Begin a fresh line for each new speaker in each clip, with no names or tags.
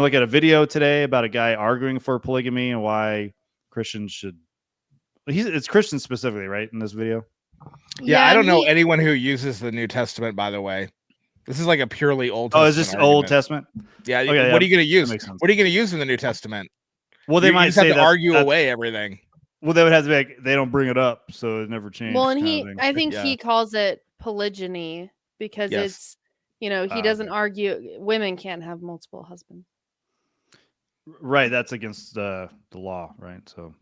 look at a video today about a guy arguing for polygamy and why Christians should. It's Christians specifically, right? In this video.
Yeah, I don't know anyone who uses the New Testament, by the way. This is like a purely Old Testament.
Oh, is this
argument.
Old Testament?
Yeah. Okay, what are you going to use? What are you going to use in the New Testament?
Well, they might say
have to argue away everything.
Well, they would have to be like, they don't bring it up, so it never changed.
Well, and I think he calls it polygyny because it's, he doesn't argue women can't have multiple husbands.
Right, that's against the law, right? So,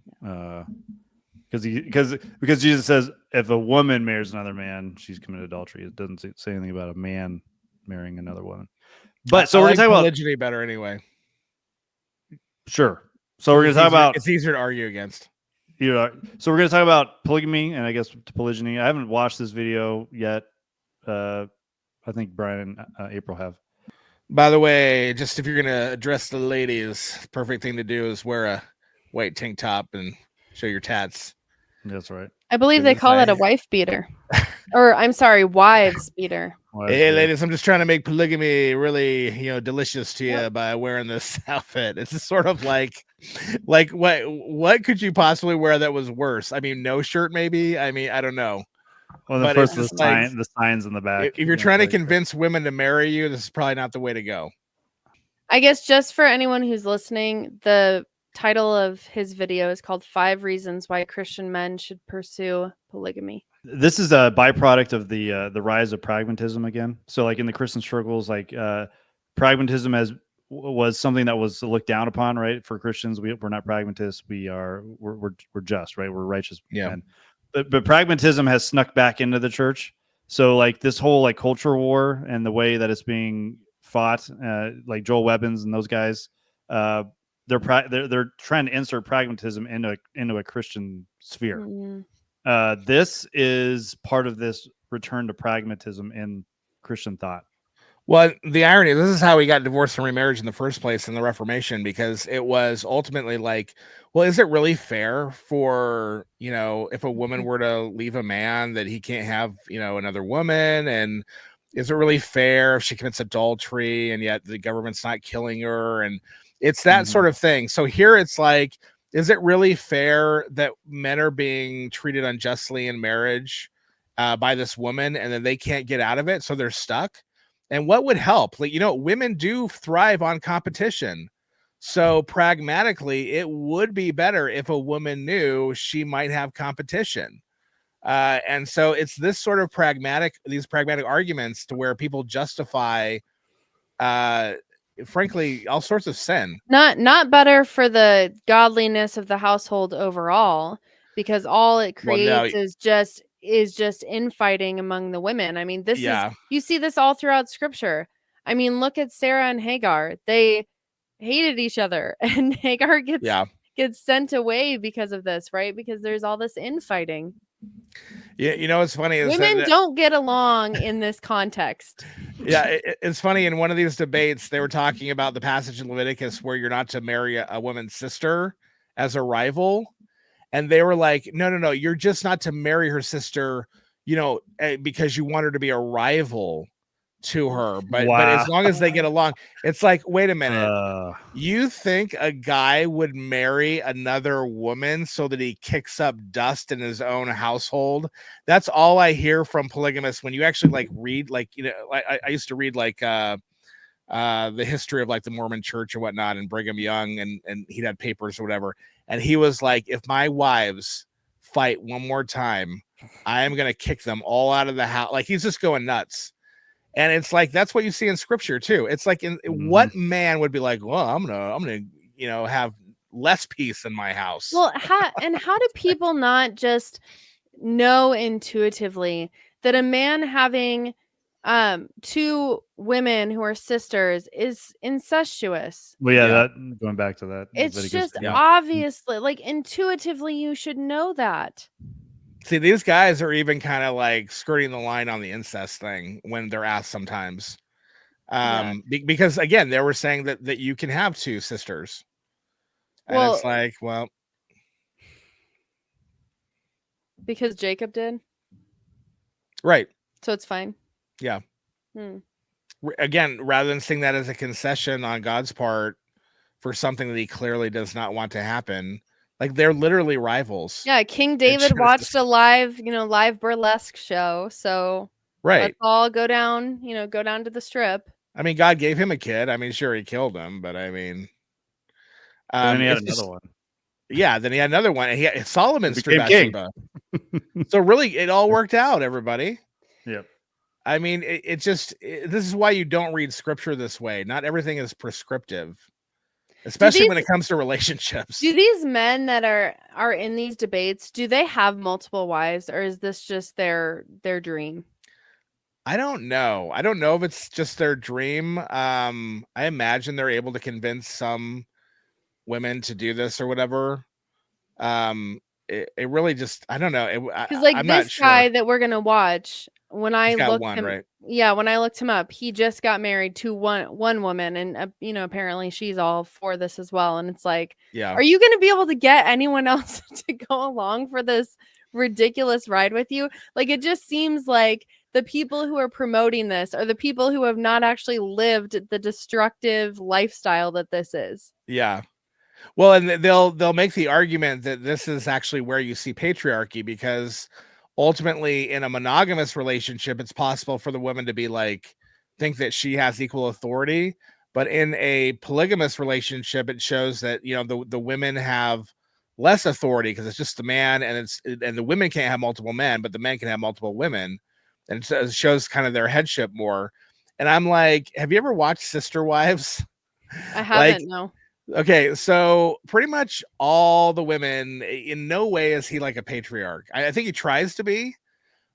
because Jesus says if a woman marries another man, she's committed adultery. It doesn't say anything about a man marrying another woman. But so we're gonna talk about
polygyny better anyway.
Sure. So we're gonna talk about
it's easier to argue against.
So we're going to talk about polygamy and I guess polygyny. I haven't watched this video yet. I think Brian and April have.
By the way, just if you're going to address the ladies, perfect thing to do is wear a white tank top and show your tats.
That's right.
I believe they call it a wife beater. Or I'm sorry, wives beater.
Hey, ladies, I'm just trying to make polygamy really, delicious to you by wearing this outfit. It's just sort of like what could you possibly wear that was worse? I mean, no shirt, maybe. I mean, I don't know.
Well, the first the signs in the back.
If you're trying to convince women to marry you, this is probably not the way to go.
I guess just for anyone who's listening, the title of his video is called 5 Reasons Why Christian Men Should Pursue Polygamy.
This is a byproduct of the rise of pragmatism again. So like in the Christian circles, like pragmatism was something that was looked down upon, right? For Christians, we're not pragmatists. We're just, right? We're righteous men. But pragmatism has snuck back into the church. So like this whole like culture war and the way that it's being fought, like Joel Webbins and those guys, they're trying to insert pragmatism into a Christian sphere. Mm-hmm. This is part of this return to pragmatism in Christian thought.
Well, the irony, this is how we got divorced and remarriage in the first place in the Reformation, because it was ultimately like, well, is it really fair for, if a woman were to leave a man that he can't have, another woman? And is it really fair if she commits adultery and yet the government's not killing her? And it's that sort of thing. So here it's like, is it really fair that men are being treated unjustly in marriage by this woman and then they can't get out of it? So they're stuck. And what would help? Like, women do thrive on competition. So pragmatically, it would be better if a woman knew she might have competition. And so it's this sort of these pragmatic arguments to where people justify, frankly, all sorts of sin.
Not better for the godliness of the household overall, because all it creates is just infighting among the women. I mean, you see this all throughout scripture. I mean, look at Sarah and Hagar. They hated each other, and Hagar gets sent away because of this, right? Because there's all this infighting.
Yeah, what's funny is
women don't get along in this context.
Yeah, it's funny. In one of these debates, they were talking about the passage in Leviticus where you're not to marry a woman's sister as a rival. And they were like, no, you're just not to marry her sister, because you want her to be a rival to her. But as long as they get along, it's like, wait a minute. You think a guy would marry another woman so that he kicks up dust in his own household? That's all I hear from polygamists when you actually read, I used to read the history of the Mormon church or whatnot, and Brigham Young, and he'd had papers or whatever. And he was like, if my wives fight one more time, I am going to kick them all out of the house. Like, he's just going nuts. And it's like, that's what you see in scripture too. It's like, what man would be like, well, I'm going to, have less peace in my house.
Well, how do people not just know intuitively that a man having 2 women who are sisters is incestuous?
Well, that going back to that,
it's just obviously, intuitively, you should know that.
See, these guys are even kind of skirting the line on the incest thing when they're asked sometimes, because again, they were saying that you can have 2 sisters, and it's like, well,
because Jacob did,
right?
So it's fine.
Yeah. Again, rather than seeing that as a concession on God's part, for something that he clearly does not want to happen. Like they're literally rivals.
Yeah, King David watched a live burlesque show. So let's all go down to the strip.
I mean, God gave him a kid. I mean, sure, he killed him, but I mean,
then he had another one.
Yeah, then he had another one. And he had Solomon's Bathsheba. So really, it all worked out, everybody.
Yep.
I mean, this is why you don't read scripture this way. Not everything is prescriptive, especially when it comes to relationships.
Do these men that are in these debates, do they have multiple wives, or is this just their dream?
I don't know. I don't know if it's just their dream. I imagine they're able to convince some women to do this or whatever. It really just, I don't know.
Because like this guy that we're gonna watch, when I looked him up, he just got married to one woman, and apparently she's all for this as well. And it's like, are you gonna be able to get anyone else to go along for this ridiculous ride with you? Like, it just seems like the people who are promoting this are the people who have not actually lived the destructive lifestyle that this is.
Yeah. Well, and they'll make the argument that this is actually where you see patriarchy, because ultimately in a monogamous relationship, it's possible for the woman to be like, think that she has equal authority. But in a polygamous relationship, it shows that, the women have less authority because it's just the man, and the women can't have multiple men, but the men can have multiple women. And it shows kind of their headship more. And I'm like, have you ever watched Sister Wives?
I haven't, no.
Okay, so pretty much all the women, in no way is he like a patriarch. I think he tries to be,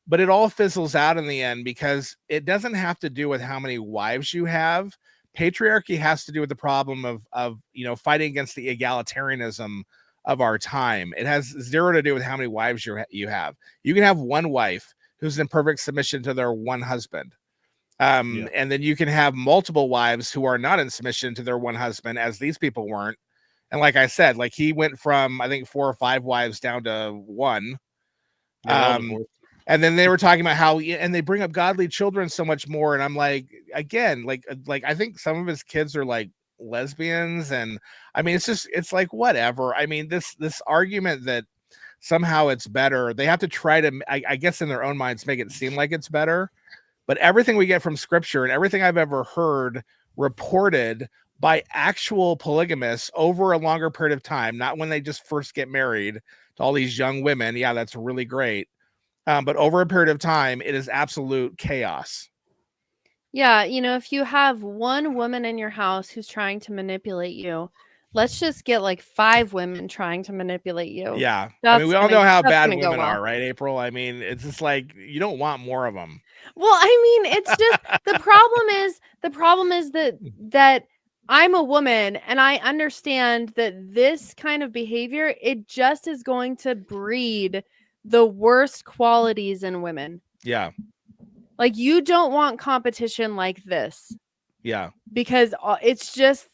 but it all fizzles out in the end, because it doesn't have to do with how many wives you have. Patriarchy has to do with the problem of fighting against the egalitarianism of our time. It has zero to do with how many wives you have. You can have one wife who's in perfect submission to their one husband. And then you can have multiple wives who are not in submission to their one husband, as these people weren't. And like I said, like he went from, I think, 4 or 5 wives down to 1. And then they were talking about how, and they bring up godly children so much more. And I'm like, again, like I think some of his kids are like lesbians. And I mean, it's like, whatever. I mean, this argument that somehow it's better, they have to try to, I guess in their own minds, make it seem like it's better. But everything we get from scripture and everything I've ever heard reported by actual polygamists over a longer period of time, not when they just first get married to all these young women. Yeah, that's really great. But over a period of time, it is absolute chaos.
Yeah, if you have one woman in your house who's trying to manipulate you, let's just get like 5 women trying to manipulate you.
Yeah. I mean, we all know how bad women are, right, April? I mean, it's just like, you don't want more of them.
Well, I mean, it's just the problem is that I'm a woman, and I understand that this kind of behavior, it just is going to breed the worst qualities in women.
Yeah.
Like, you don't want competition like this.
Yeah.
Because it's just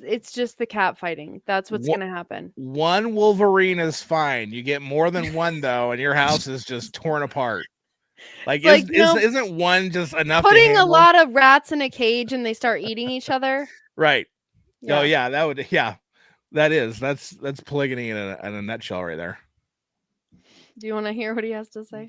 the cat fighting. That's what's going to happen.
One Wolverine is fine. You get more than one, though, and your house is just torn apart. Like, isn't one just enough?
Putting a lot of rats in a cage and they start eating each other.
Right. Yeah. Oh, yeah. That would. Yeah. That's polygamy in a nutshell right there.
Do you want to hear what he has to say?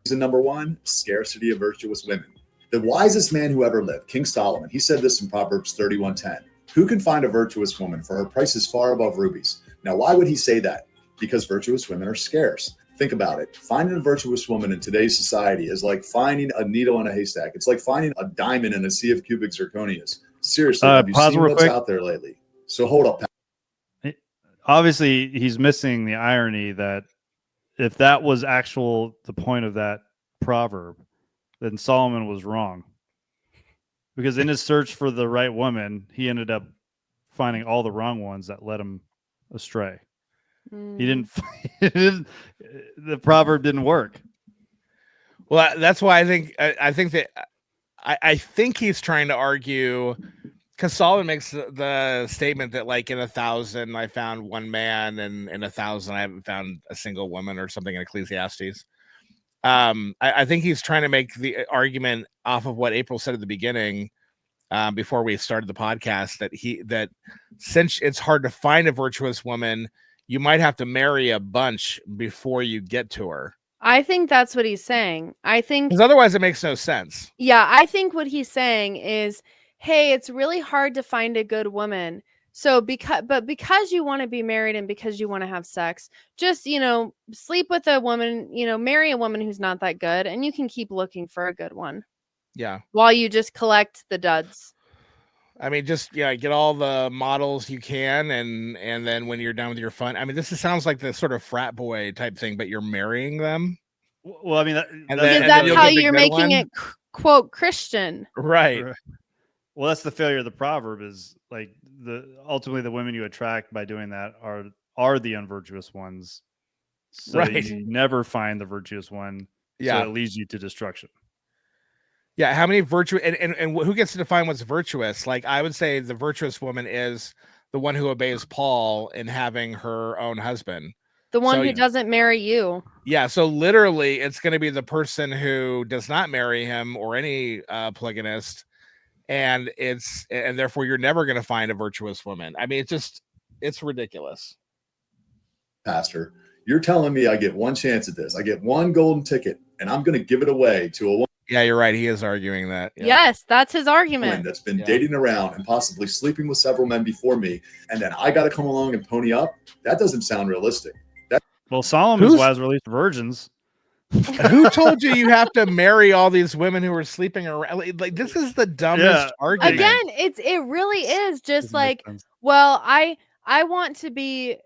Reason number 1, scarcity of virtuous women. The wisest man who ever lived, King Solomon, he said this in Proverbs 31:10. Who can find a virtuous woman? For her price is far above rubies. Now, why would he say that? Because virtuous women are scarce. Think about it. Finding a virtuous woman in today's society is like finding a needle in a haystack. It's like finding a diamond in a sea of cubic zirconias. Seriously, have you seen what's out there lately? So hold up.
Obviously, he's missing the irony that if that was the point of that proverb, then Solomon was wrong. Because in his search for the right woman, he ended up finding all the wrong ones that led him astray. He didn't. The proverb didn't work.
Well, that's why I think he's trying to argue, because Solomon makes the statement that, like, in 1,000 I found one man, and in 1,000 I haven't found a single woman, or something in Ecclesiastes. I think he's trying to make the argument off of what April said at the beginning, before we started the podcast that since it's hard to find a virtuous woman, you might have to marry a bunch before you get to her.
I think that's what he's saying. I think
because otherwise it makes no sense.
Yeah, I think what he's saying is, hey, it's really hard to find a good woman. So because you want to be married and because you want to have sex, just, sleep with a woman, marry a woman who's not that good, and you can keep looking for a good one.
Yeah.
While you just collect the duds.
I mean, just get all the models you can, and then when you're done with your fun, I mean, this sounds like the sort of frat boy type thing, but you're marrying them.
Well, I mean,
that's how you're making it quote Christian,
right?
Well, that's the failure of the proverb. Is like ultimately the women you attract by doing that are the unvirtuous ones. So
right.
You never find the virtuous one.
Yeah,
so it leads you to destruction.
Yeah, how many virtuous and who gets to define what's virtuous? Like, I would say the virtuous woman is the one who obeys Paul in having her own husband.
The one who doesn't marry you.
Yeah, so literally it's going to be the person who does not marry him or any polygamist, and therefore you're never going to find a virtuous woman. I mean, it's ridiculous.
Pastor, you're telling me I get one chance at this. I get one golden ticket, and I'm going to give it away to a woman.
Yeah, you're right. He is arguing that. Yeah.
Yes, that's his argument.
That's been dating around and possibly sleeping with several men before me, and then I got to come along and pony up. That doesn't sound realistic.
Well, Solomon's wives released virgins.
Who told you have to marry all these women who are sleeping around? Like, this is the dumbest argument.
Again, it really is just like, well, I want to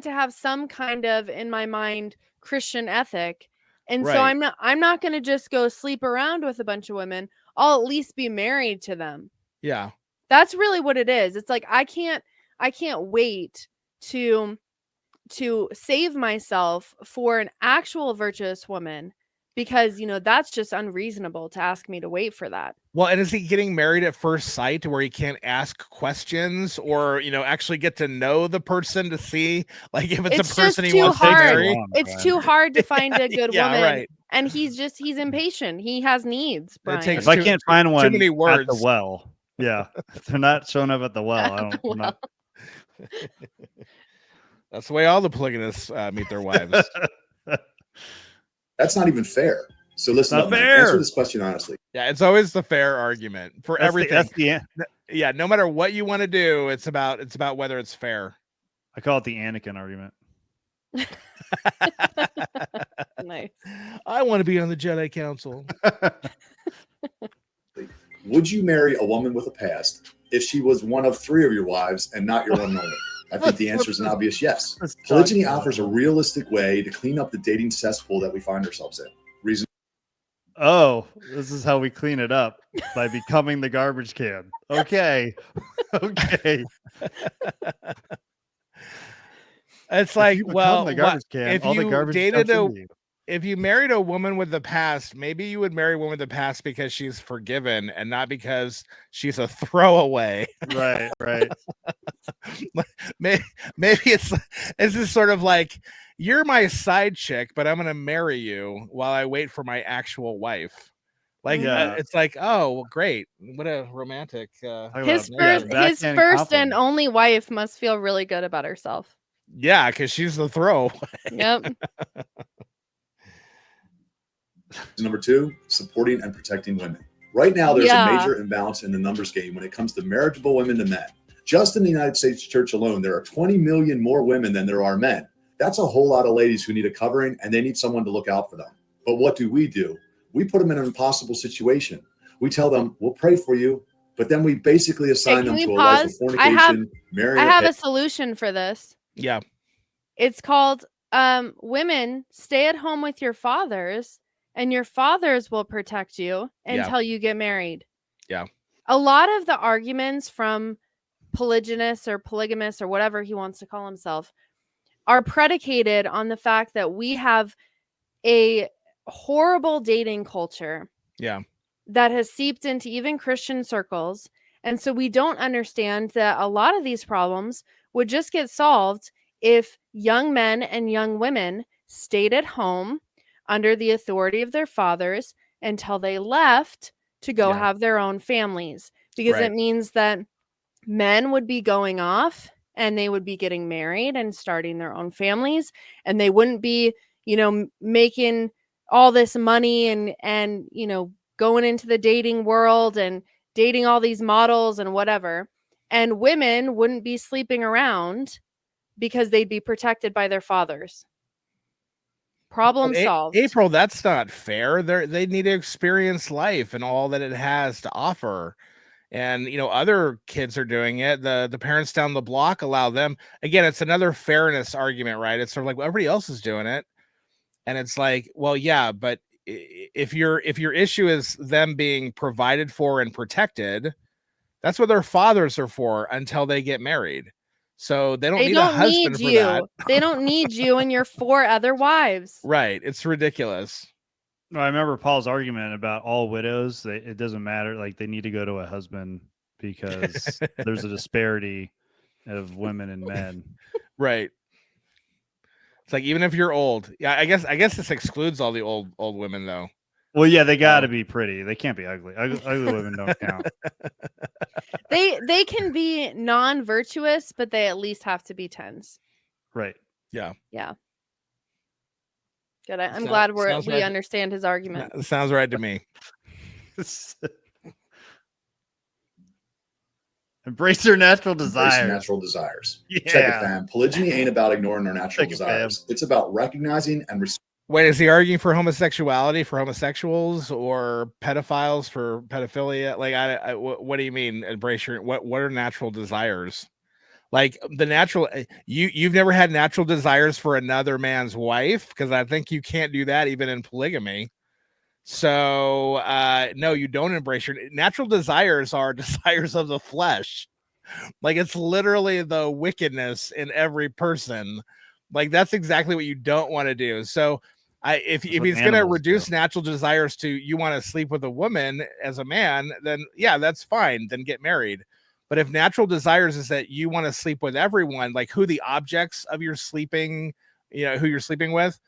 have some kind of, in my mind, Christian ethic. And so I'm not going to just go sleep around with a bunch of women. I'll at least be married to them.
Yeah.
That's really what it is. It's like, I can't wait to save myself for an actual virtuous woman, because, that's just unreasonable to ask me to wait for that.
Well, and is he getting married at first sight where he can't ask questions or, actually get to know the person to see, like, if it's a person he wants to marry?
It's too hard to find a good woman. Right. And he's impatient. He has needs, Brian.
If I can't find one at the well. Yeah. If they're not showing up at the well,
That's the way all the polygamists meet their wives.
That's not even fair. So listen, answer this question honestly.
Yeah, it's always the fair argument for everything. Yeah, no matter what you want to do, it's about whether it's fair.
I call it the Anakin argument.
Nice.
I want to be on the Jedi Council.
Would you marry a woman with a past if she was one of 3 of your wives and not your one and only? I think the answer is an obvious yes. Polygyny offers a realistic way to clean up the dating cesspool that we find ourselves in.
This is how we clean it up, by becoming the garbage can. Okay. Okay.
It's like, well,
the garbage can,
if you if you married a woman with the past, maybe you would marry a woman with the past because she's forgiven and not because she's a throwaway.
Right.
Maybe it's just sort of like, you're my side chick, but I'm going to marry you while I wait for my actual wife. Like, it's like, oh, well, great. What a romantic.
His first and only wife must feel really good about herself.
Yeah, because she's the throwaway.
Yep.
Number 2, supporting and protecting women. Right now, there's a major imbalance in the numbers game when it comes to marriageable women to men. Just in the United States church alone, there are 20 million more women than there are men. That's a whole lot of ladies who need a covering, and they need someone to look out for them. But what do? We put them in an impossible situation. We tell them, we'll pray for you, but then we basically assign them to a life of fornication, marrying.
I have a solution for this.
Yeah.
It's called women, stay at home with your fathers, and your fathers will protect you until you get married.
Yeah.
A lot of the arguments from polygynists or polygamists or whatever he wants to call himself are predicated on the fact that we have a horrible dating culture.
Yeah.
That has seeped into even Christian circles. And so we don't understand that a lot of these problems would just get solved if young men and young women stayed at home under the authority of their fathers until they left to go have their own families. because it means that men would be going off and they would be getting married and starting their own families, and they wouldn't be, making all this money and going into the dating world and dating all these models and whatever. And women wouldn't be sleeping around because they'd be protected by their fathers. Problem solved.
April, that's not fair. They need to experience life and all that it has to offer. And, other kids are doing it. The parents down the block allow them. Again, it's another fairness argument, right? It's sort of like, well, everybody else is doing it. And it's like, well, yeah, but if your issue is them being provided for and protected, that's what their fathers are for until they get married. So they don't need a husband for that.
They don't need you and your 4 other wives.
Right. It's ridiculous.
I remember Paul's argument about all widows. It doesn't matter. Like, they need to go to a husband because there's a disparity of women and men.
Right. It's like, even if you're old, yeah, I guess this excludes all the old women though.
Well, yeah, they got to be pretty. They can't be ugly. Ugly women don't count.
They can be non-virtuous, but they at least have to be 10s.
Right.
Yeah.
Yeah. Good. I'm glad we understand his argument.
That sounds right to me.
Embrace your natural desires.
Natural desires.
Yeah.
Check it, fam. Polygyny ain't about ignoring our natural desires. It's about recognizing and
Wait, is he arguing for homosexuality for homosexuals or pedophiles for pedophilia? Like, what do you mean? Embrace your what are natural desires? Like, the natural, you've never had natural desires for another man's wife, because I think you can't do that even in polygamy. So no, you don't embrace your natural desires. Are desires of the flesh. Like, it's literally the wickedness in every person. Like, that's exactly what you don't want to do. So if he's going to reduce natural desires to, you want to sleep with a woman as a man, then yeah, that's fine. Then get married. But if natural desires is that you want to sleep with everyone, like who the objects of your sleeping, who you're sleeping with,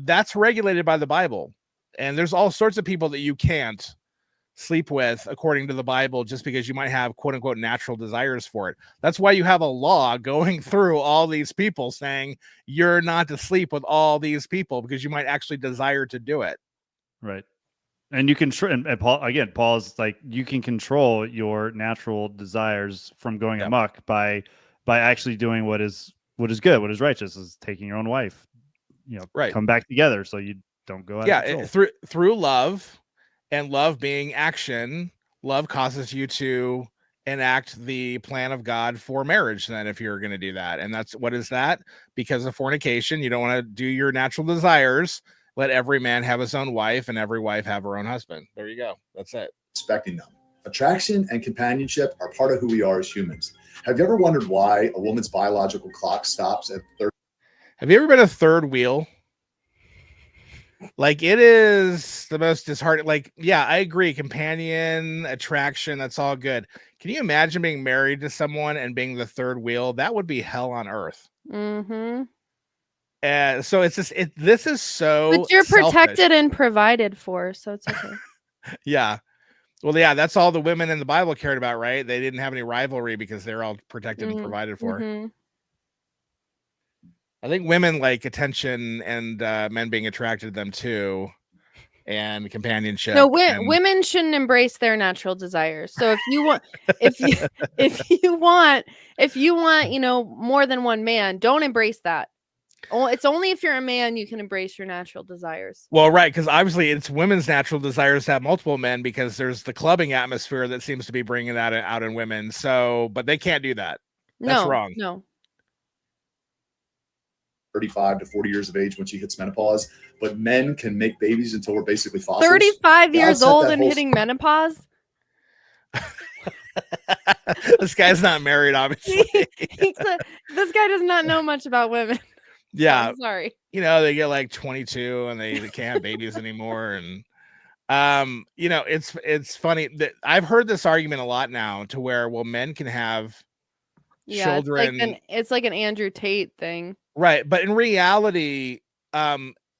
that's regulated by the Bible. And there's all sorts of people that you can't sleep with according to the Bible, just because you might have quote unquote natural desires for it. That's why you have a law going through all these people saying you're not to sleep with all these people, because you might actually desire to do it.
Right. And you can, and Paul is like, you can control your natural desires from going amok by actually doing what is good, what is righteous, is taking your own wife, come back together so you don't go out.
Yeah, through love, and love being action. Love causes you to enact the plan of God for marriage. Then, if you're going to do that, and that's what is that? Because of fornication, you don't want to do your natural desires. Let every man have his own wife, and every wife have her own husband. There you go. That's it.
Respecting them. Attraction and companionship are part of who we are as humans. Have you ever wondered why a woman's biological clock stops at 30?
Have you ever been a third wheel? Like, it is the most disheartening. Like, yeah, I agree. Companion, attraction, that's all good. Can you imagine being married to someone and being the third wheel? That would be hell on earth.
Mm-hmm.
So it's just this is so.
But you're protected and provided for, so it's okay.
Yeah. Well, yeah, that's all the women in the Bible cared about, right? They didn't have any rivalry because they're all protected and provided for.
Mm-hmm.
I think women like attention and men being attracted to them too, and companionship.
No, women shouldn't embrace their natural desires. So if you want, if you want, more than one man, don't embrace that. It's only if you're a man you can embrace your natural desires.
Well, right, because obviously it's women's natural desires to have multiple men, because there's the clubbing atmosphere that seems to be bringing that out in women. So, but they can't do that. That's wrong.
No.
35 to 40 years of age when she hits menopause, but men can make babies until we're basically fossils.
35 years old and hitting menopause?
This guy's not married, obviously.
This guy does not know much about women.
Yeah.
I'm sorry.
They get like 22 and they can't have babies anymore. And, it's funny that I've heard this argument a lot now, to where, well, men can have children.
It's like an Andrew Tate thing.
Right. But in reality,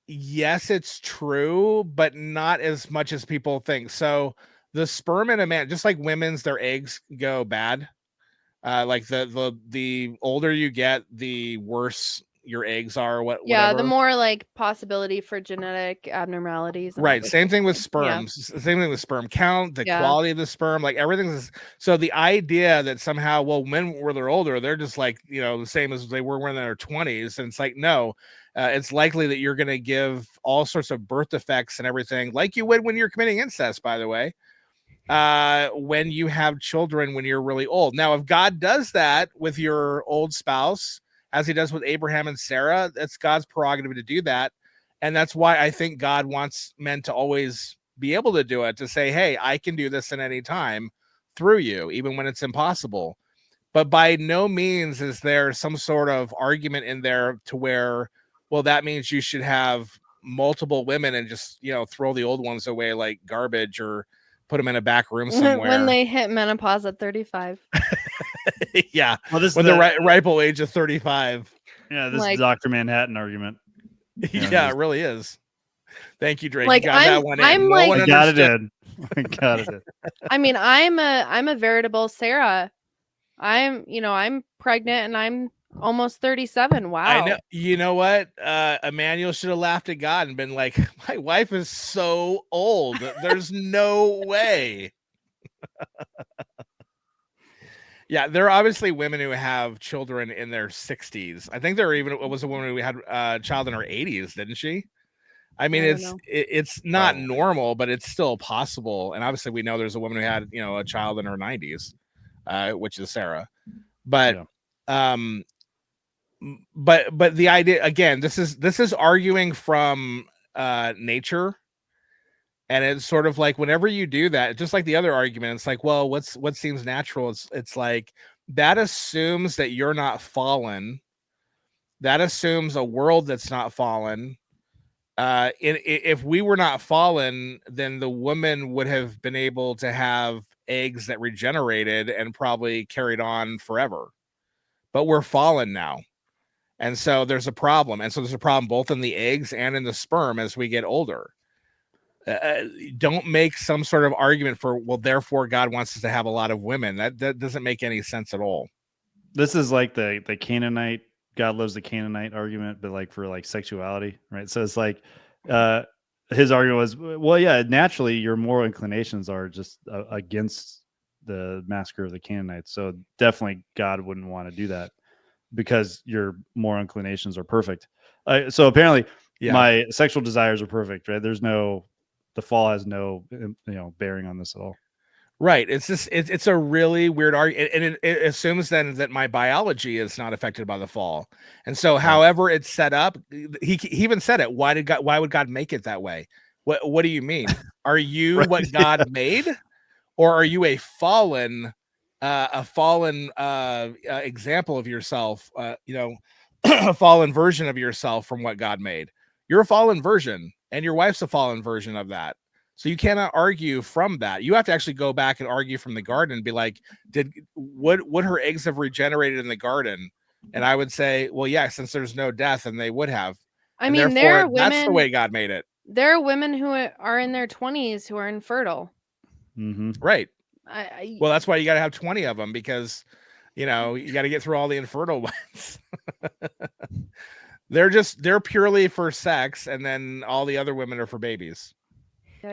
yes, it's true, but not as much as people think. So the sperm in a man, just like women's, their eggs go bad. Like the older you get, the worse your eggs are. Whatever.
The more like possibility for genetic abnormalities.
Right. Same thing with sperms. Same thing with sperm count, the quality of the sperm, like everything's. So the idea that somehow, well, when they're older, they're just like, the same as they were when they're 20s. And it's like, no, it's likely that you're going to give all sorts of birth defects and everything, like you would when you're committing incest, by the way, when you have children when you're really old. Now, if God does that with your old spouse, as he does with Abraham and Sarah, that's God's prerogative to do that. And that's why I think God wants men to always be able to do it, to say, hey, I can do this at any time through you, even when it's impossible. But by no means is there some sort of argument in there to where, well, that means you should have multiple women and just, throw the old ones away like garbage or put them in a back room somewhere.
When they hit menopause at 35.
Yeah. Well, when the ripe old age of 35.
Yeah, this is Dr. Manhattan argument.
Yeah, it really is. Thank you, Drake.
Like,
you got that one in.
I
got it in. I got it in.
I mean, I'm a veritable Sarah. I'm pregnant and I'm almost 37. Wow.
I know. You know what? Emmanuel should have laughed at God and been like, my wife is so old. There's no way. Yeah, there are obviously women who have children in their 60s. I think there was a woman who had a child in her 80s, didn't she? I mean, it's not normal, but it's still possible. And obviously, we know there's a woman who had a child in her 90s, which is Sarah. But but the idea, again, this is arguing from nature. And it's sort of like whenever you do that, just like the other argument, it's like, well, what seems natural? It's like that assumes that you're not fallen. That assumes a world that's not fallen. If we were not fallen, then the woman would have been able to have eggs that regenerated and probably carried on forever. But we're fallen now. And so there's a problem. And so there's a problem both in the eggs and in the sperm as we get older. Don't make some sort of argument for, well, therefore God wants us to have a lot of women. That doesn't make any sense at all.
This is like the Canaanite, God loves the Canaanite argument, but like for like sexuality, right? So it's like his argument was, well, yeah, naturally your moral inclinations are just against the massacre of the Canaanites. So definitely God wouldn't want to do that because your moral inclinations are perfect. So apparently my sexual desires are perfect, right? The fall has no bearing on this at all.
Right. It's just it's a really weird argument, and it assumes then that my biology is not affected by the fall. And so however it's set up, he even said it. Why would God make it that way? What do you mean? Are you what God made, or are you a fallen example of yourself, a fallen version of yourself from what God made? You're a fallen version, and your wife's a fallen version of that. So you cannot argue from that. You have to actually go back and argue from the garden and be like, would her eggs have regenerated in the garden? And I would say, well, yeah, since there's no death, and they would have.
I mean, there are women,
that's the way God made it.
There are women who are in their 20s who are infertile.
Mm-hmm.
Right. Well, that's why you got to have 20 of them, because, you got to get through all the infertile ones. They're purely for sex, and then all the other women are for babies.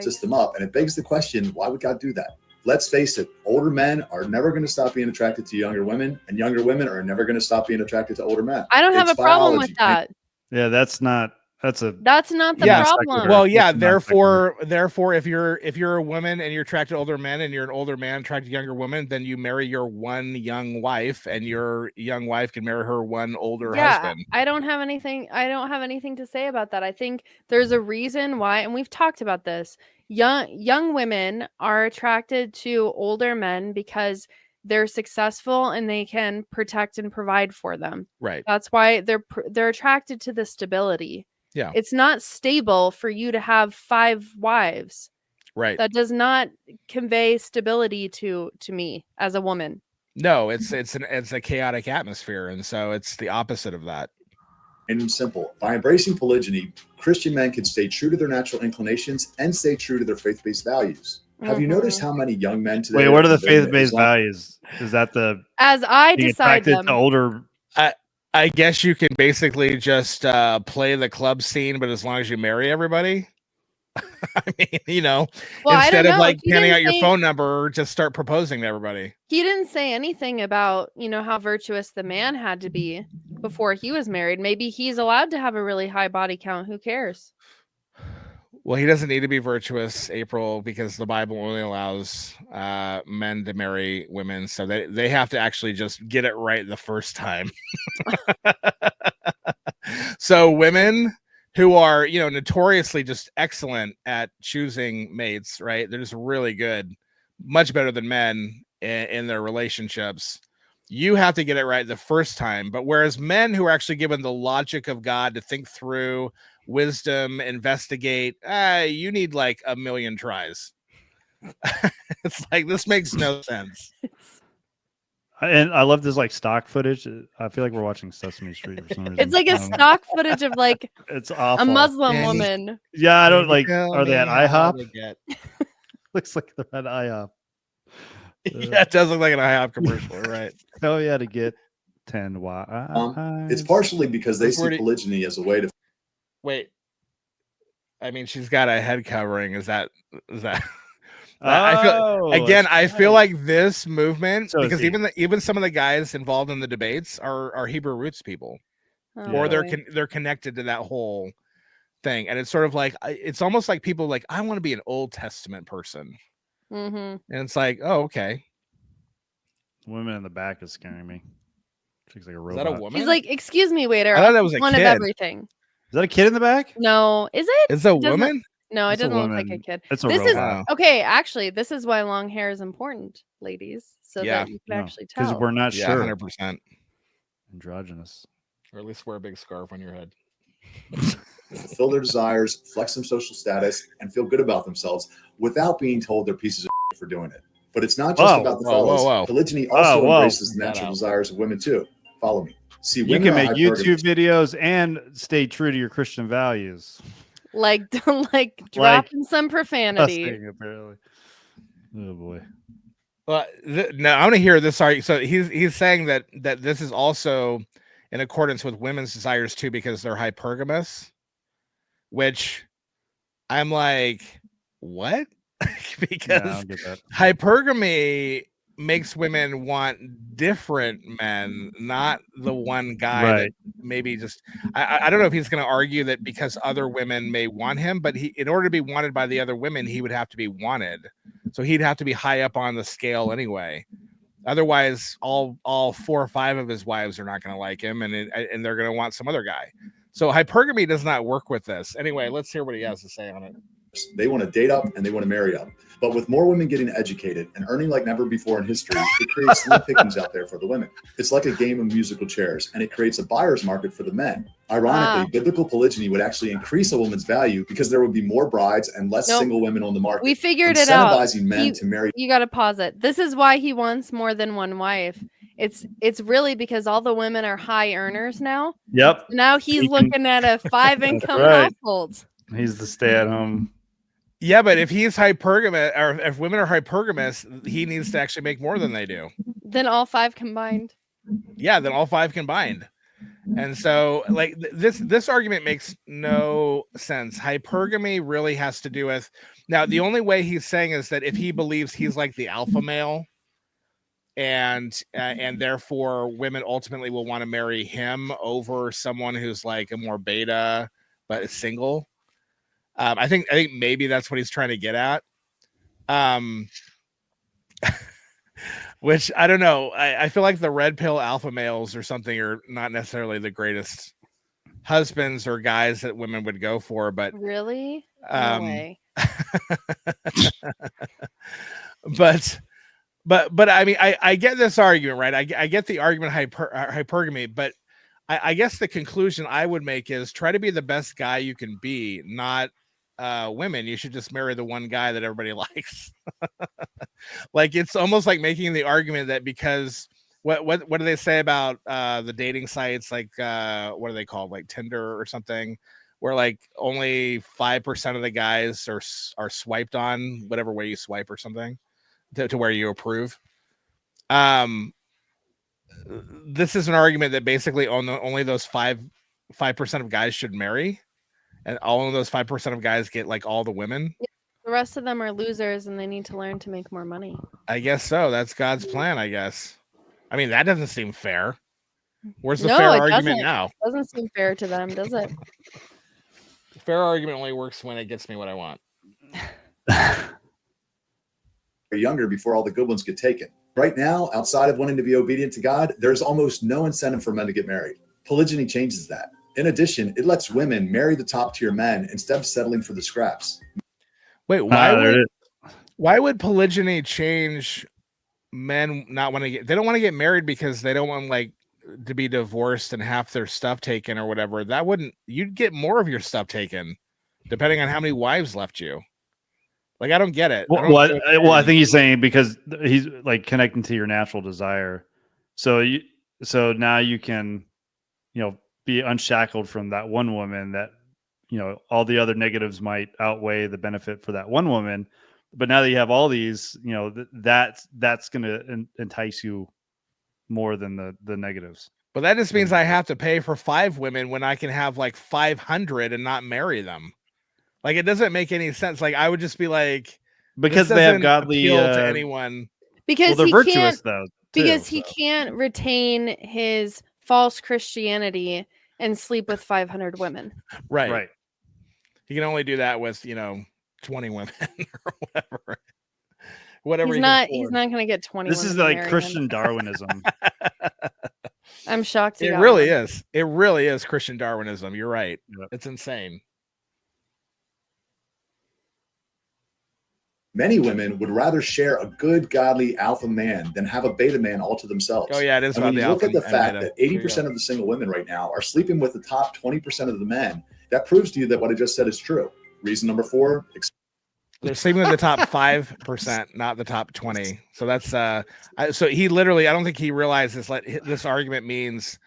System up, and it begs the question, why would God do that? Let's face it, older men are never going to stop being attracted to younger women, and younger women are never going to stop being attracted to older men.
I don't have a problem with that.
Yeah, that's not the
problem.
Well, yeah, therefore if you're a woman and you're attracted to older men, and you're an older man attracted to younger women, then you marry your one young wife, and your young wife can marry her one older husband.
I don't have anything to say about that. I think there's a reason why, and we've talked about this. Young women are attracted to older men because they're successful and they can protect and provide for them.
Right.
That's why they're attracted to the stability.
Yeah.
It's not stable for you to have 5 wives.
Right.
That does not convey stability to me as a woman.
No, it's a chaotic atmosphere, and so it's the opposite of that.
And simple. By embracing polygyny, Christian men can stay true to their natural inclinations and stay true to their faith-based values. Have you noticed how many young men today?
Wait, what are the faith-based values? Is that the
as I decide them?
To older.
I guess you can basically just play the club scene, but as long as you marry everybody. I mean, instead of like panning out your phone number, just start proposing to everybody.
He didn't say anything about, how virtuous the man had to be before he was married. Maybe he's allowed to have a really high body count. Who cares?
Well, he doesn't need to be virtuous, April, because the Bible only allows men to marry women. So they have to actually just get it right the first time. So women who are, notoriously just excellent at choosing mates, right? They're just really good, much better than men in their relationships. You have to get it right the first time. But whereas men who are actually given the logic of God to think through, wisdom, investigate, you need like a million tries. It's like, this makes no sense.
And I love this like stock footage. I feel like we're watching Sesame Street for some reason.
It's like a stock footage of like
it's awful.
A Muslim woman.
Yeah, I don't like. Are they at IHOP? Looks like they're at IHOP.
Yeah, it does look like an IHOP commercial, right?
Oh yeah, to get 10
it's partially because they see polygyny as a way to.
Wait, I mean, she's got a head covering. Is that? I feel like this movement, because even some of the guys involved in the debates are Hebrew roots people, or they're connected to that whole thing, and it's sort of like, it's almost like people like, I want to be an Old Testament person, and it's like, oh, okay.
Woman in the back is scaring me. She's like a robot.
Is that a woman?
He's like, excuse me, waiter.
I thought that was a
one
kid.
Of everything.
Is that a kid in the back?
No, is it?
It's a woman.
No, it doesn't look like a kid.
It's a
this
robot.
Is okay. Actually, this is why long hair is important, ladies, so that you can actually tell.
Because we're not sure.
100%.
Androgynous.
Or at least wear a big scarf on your head.
Fulfill their desires, flex some social status, and feel good about themselves without being told they're pieces of shit for doing it. But it's not just about the fellas. Polygyny also embraces the natural desires of women too. Follow me. See,
you can make YouTube videos and stay true to your Christian values.
Like dropping some profanity.
Apparently. Oh boy.
Well, no, I want to hear this argument. So he's saying that this is also in accordance with women's desires too, because they're hypergamous, which I'm like, what? Because hypergamy makes women want different men, not the one guy that maybe just, I don't know if he's going to argue that because other women may want him, but in order to be wanted by the other women, he would have to be wanted. So he'd have to be high up on the scale anyway. Otherwise, all 4 or 5 of his wives are not going to like him, and they're going to want some other guy. So hypergamy does not work with this. Anyway, let's hear what he has to say on it.
They want to date up and they want to marry up. But with more women getting educated and earning like never before in history, it creates slim pickings out there for the women. It's like a game of musical chairs, and it creates a buyer's market for the men. Ironically, biblical polygyny would actually increase a woman's value because there would be more brides and less single women on the market.
We figured it out.
Incentivizing men to marry.
You got to pause it. This is why he wants more than one wife. It's really because all the women are high earners now.
Yep.
Now he's looking at a 5-income household.
He's the stay-at-home.
Yeah, but if he's hypergamous, or if women are hypergamous, he needs to actually make more than they do.
Then all 5 combined.
Yeah, then all 5 combined. And so, like, this argument makes no sense. Hypergamy really has to do with, now the only way he's saying is that if he believes he's like the alpha male, and therefore women ultimately will want to marry him over someone who's like a more beta but is single. I think maybe that's what he's trying to get at. Which I don't know. I feel like the red pill alpha males or something are not necessarily the greatest husbands or guys that women would go for, but
really, no way.
but I mean, I get this argument, right? I get the argument hypergamy, but I guess the conclusion I would make is try to be the best guy you can be, not women. You should just marry the one guy that everybody likes. Like, it's almost like making the argument that because what do they say about the dating sites, like what are they called, like Tinder or something, where like only 5% of the guys are swiped on whatever way you swipe or something to where you approve. This is an argument that basically only those 5% of guys should marry, and all of those 5% of guys get like all the women.
The rest of them are losers, and they need to learn to make more money.
I guess so. That's God's plan, I guess. I mean, that doesn't seem fair. Where's the fair argument now?
It doesn't seem fair to them, does it?
Fair argument only works when it gets me what I want.
Younger before all the good ones get taken. Right now, outside of wanting to be obedient to God, there's almost no incentive for men to get married. Polygyny changes that. In addition, it lets women marry the top tier men instead of settling for the scraps.
Wait, why would polygyny change men not want to get? They don't want to get married because they don't want like to be divorced and half their stuff taken or whatever. You'd get more of your stuff taken depending on how many wives left you. Like, I don't get it.
I think he's saying because he's like connecting to your natural desire. So now you can, be unshackled from that one woman that, all the other negatives might outweigh the benefit for that one woman. But now that you have all these, that's going to entice you more than the negatives.
But that just means I have to pay for 5 women when I can have like 500 and not marry them. Like, it doesn't make any sense. Like, I would just be like,
because they have godly
to anyone.
Because
they're virtuous though.
He can't retain his false Christianity and sleep with 500 women.
Right. He can only do that with 20 women or whatever.
He's not going to get 20.
This is like Christian Darwinism.
I'm shocked.
It really is. It really is Christian Darwinism. You're right. Yep. It's insane.
Many women would rather share a good, godly alpha man than have a beta man all to themselves.
Oh, yeah, it is.
I mean, you look at the fact that 80% of the single women right now are sleeping with the top 20% of the men. That proves to you that what I just said is true. Reason number 4.
They're sleeping with the top 5%, not the top 20. So that's so he literally, I don't think he realizes this argument means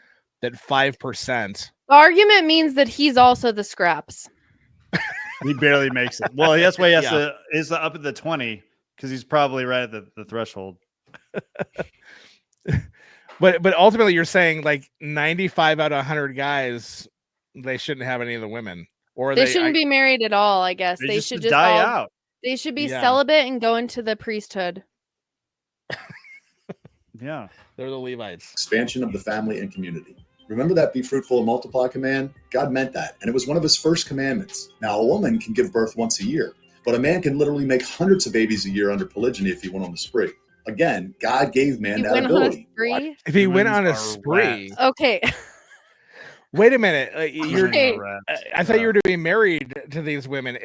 that 5%.
The argument means that he's also the scraps.
He barely makes it. Well, that's why he has is up at the 20 because he's probably right at the threshold.
But ultimately, you're saying like 95 out of 100 guys, they shouldn't have any of the women, or
they shouldn't be married at all. I guess they should just
die out.
They should be celibate and go into the priesthood.
Yeah,
they're the Levites.
Expansion of the family and community. Remember that be fruitful and multiply command? God meant that, and it was one of his first commandments. Now, a woman can give birth once a year, but a man can literally make hundreds of babies a year under polygyny if he went on the spree. Again, God gave man that ability.
If he went on a spree.
Okay.
Wait a minute. I thought you were to be married to these women.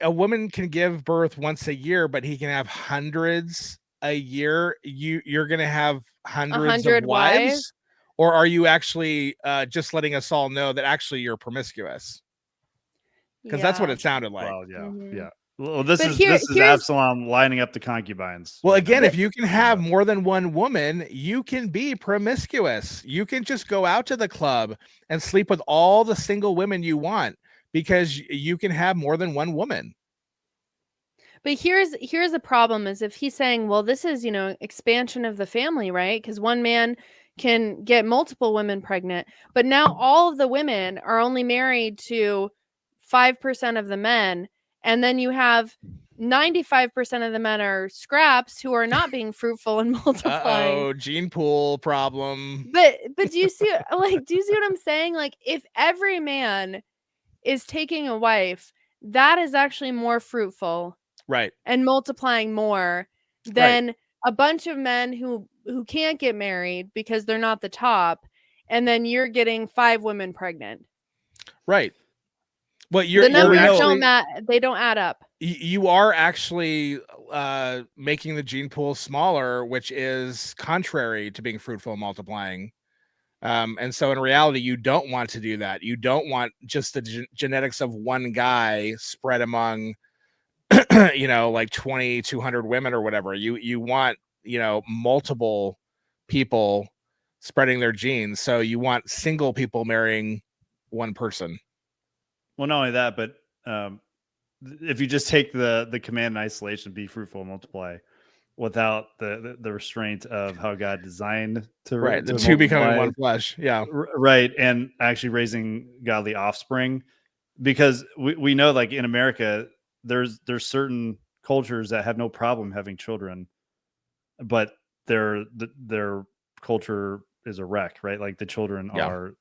A woman can give birth once a year, but he can have hundreds a year. You're going to have hundreds of wives? Or are you actually just letting us all know that actually you're promiscuous? Because that's what it sounded like.
Well, yeah. Well, this is Absalom lining up the concubines.
Well, again, if you can have more than one woman, you can be promiscuous. You can just go out to the club and sleep with all the single women you want because you can have more than one woman.
But here's the problem: is if he's saying, well, this is expansion of the family, right? Because one man can get multiple women pregnant, but now all of the women are only married to 5% of the men. And then you have 95% of the men are scraps who are not being fruitful and multiplying.
Oh, gene pool problem.
But do you see what I'm saying? Like, if every man is taking a wife, that is actually more fruitful,
right?
And multiplying more than a bunch of men who can't get married because they're not the top, and then you're getting 5 women pregnant,
right? Well,
the numbers they don't add up.
You are actually making the gene pool smaller, which is contrary to being fruitful and multiplying. And so in reality, you don't want to do that. You don't want just the genetics of one guy spread among, like 2,200 women or whatever. You want, multiple people spreading their genes. So you want single people marrying one person.
Well, not only that, but if you just take the command in isolation, be fruitful and multiply, without the restraint of how God designed to
right, the
to
two becoming
multiply,
one flesh. Yeah,
right, and actually raising godly offspring, because we know, like in America, there's certain cultures that have no problem having children, but their culture is a wreck, right? Like the children are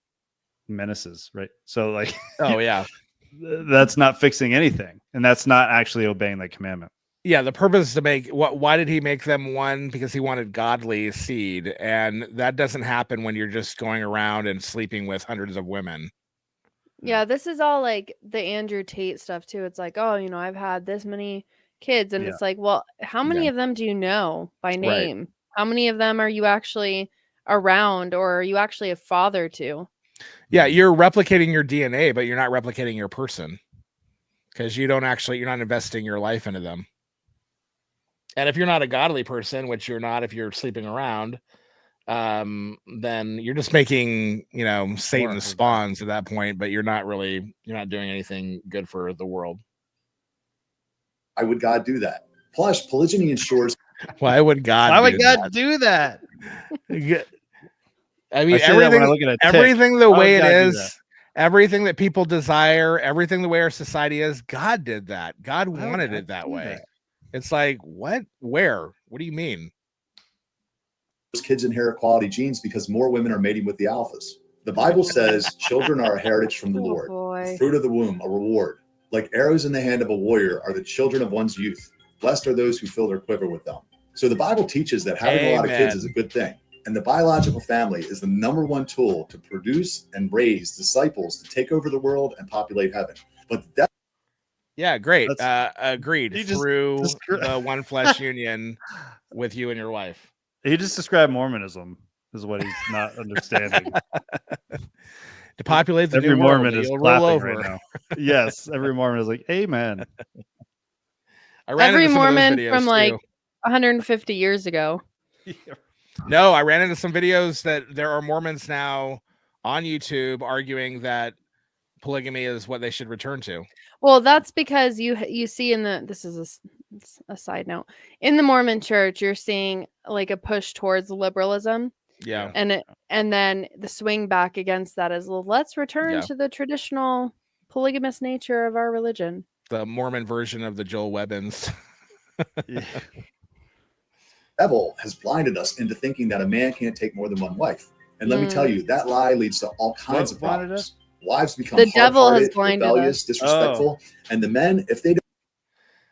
menaces, right? So like,
oh yeah,
that's not fixing anything, and that's not actually obeying the commandment.
yeah. The purpose is to make why did he make them one? Because he wanted godly seed, and that doesn't happen when you're just going around and sleeping with hundreds of women.
Yeah, this is all like the Andrew Tate stuff too. It's like, oh, I've had this many kids, and it's like, well, how many of them do you know by name? Right. How many of them are you actually around, or are you actually a father to?
Yeah, you're replicating your DNA, but you're not replicating your person, because you're not investing your life into them. And if you're not a godly person, which you're not if you're sleeping around, then you're just making, Satan's spawns at that point, but you're not doing anything good for the world.
Why would God do that? Plus, polygyny ensures.
Why would God
do that?
I mean, everything the way it is, everything that people desire, everything the way our society is, God did that. God wanted it that way. It's like, what? Where? What do you mean?
Kids inherit quality genes because more women are mating with the alphas. The Bible says children are a heritage from the Lord. The fruit of the womb, a reward. Like arrows in the hand of a warrior are the children of one's youth. Blessed are those who fill their quiver with them. So the Bible teaches that having a lot of kids is a good thing. And the biological family is the number one tool to produce and raise disciples to take over the world and populate heaven. But
yeah, great. Agreed. Through the one flesh union with you and your wife.
He just described Mormonism is what he's not understanding.
To populate the
every
new
Mormon
world,
is clapping right now. Yes, every Mormon is like, amen.
Every Mormon from like 150 years ago.
No, I ran into some videos that there are Mormons now on YouTube arguing that polygamy is what they should return to.
Well, that's because you see this is a side note, in the Mormon church, you're seeing like a push towards liberalism.
Yeah.
And then the swing back against that is, well, let's return to the traditional polygamous nature of our religion.
The Mormon version of the Joel Webbins.
The devil has blinded us into thinking that a man can't take more than one wife. And let me tell you, that lie leads to all kinds of problems. Wives become
the devil has blinded
rebellious,
us.
Disrespectful, and the men, if they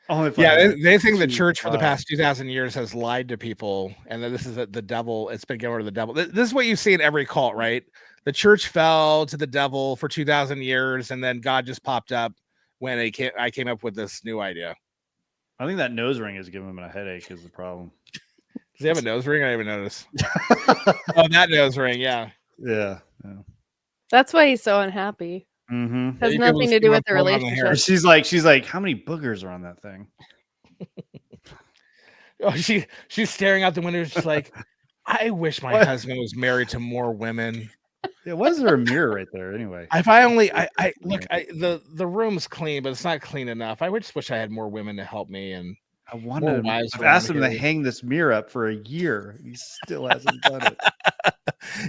don't.
They think the church for the past 2,000 years has lied to people, and that this is the devil. It's been given to the devil. This is what you see in every cult, right? The church fell to the devil for 2,000 years, and then God just popped up when I came up with this new idea.
I think that nose ring is giving him a headache is the problem.
Does he have a nose ring? I didn't even notice. Oh, that nose ring, yeah.
That's why he's so unhappy.
Mm-hmm.
Has nothing to do with the relationship.
She's like, how many boogers are on that thing?
Oh, she's staring out the window, just like, I wish my husband was married to more women.
Yeah, why is there a mirror right there anyway?
If I only, I look, the room's clean, but it's not clean enough. I just wish I had more women to help me, and
I wanted him. I've asked him to hang this mirror up for a year. He still hasn't done it.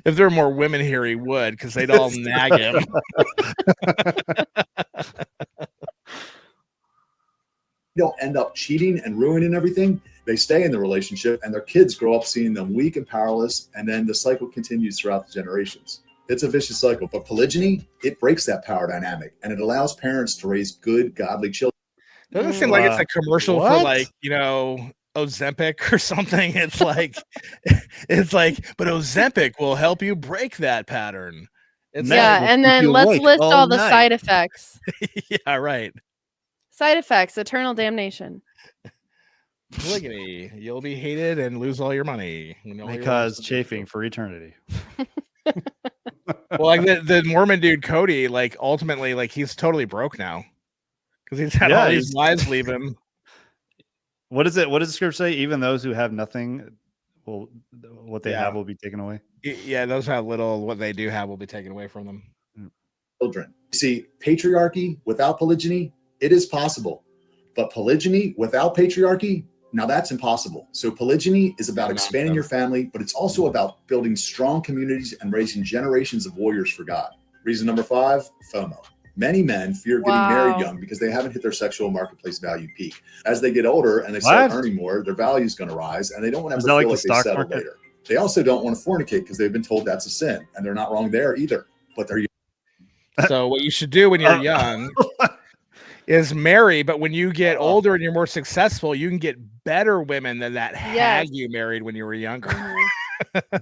If there were more women here, he would, because they'd all nag him.
Don't end up cheating and ruining everything. They stay in the relationship, and their kids grow up seeing them weak and powerless, and then the cycle continues throughout the generations. It's a vicious cycle, but polygyny, it breaks that power dynamic, and it allows parents to raise good, godly children.
Doesn't seem like it's a commercial for like, Ozempic or something. It's like, but Ozempic will help you break that pattern.
And then let's list all the side effects.
Yeah, right.
Side effects: eternal damnation.
Polygamy, you'll be hated and lose all your money.
Because chafing for eternity.
Well, like the Mormon dude Cody, like ultimately, like he's totally broke now because he's had all these wives leave him. What does the scripture say? Even those who have nothing, what they have will be taken away. Yeah, those who have little, what they do have will be taken away from them.
children. See, patriarchy without polygyny, it is possible. But polygyny without patriarchy, now that's impossible. So polygyny is about expanding your family, but it's also about building strong communities and raising generations of warriors for God. Reason number 5, FOMO. Many men fear getting married young because they haven't hit their sexual marketplace value peak. As they get older and they start earning more, their value is going to rise, and they don't want to feel like they settle later. They also don't want to fornicate because they've been told that's a sin, and they're not wrong there either. But they're
so what you should do when you're young is marry, but when you get older and you're more successful, you can get better women than that hag you married when you were younger.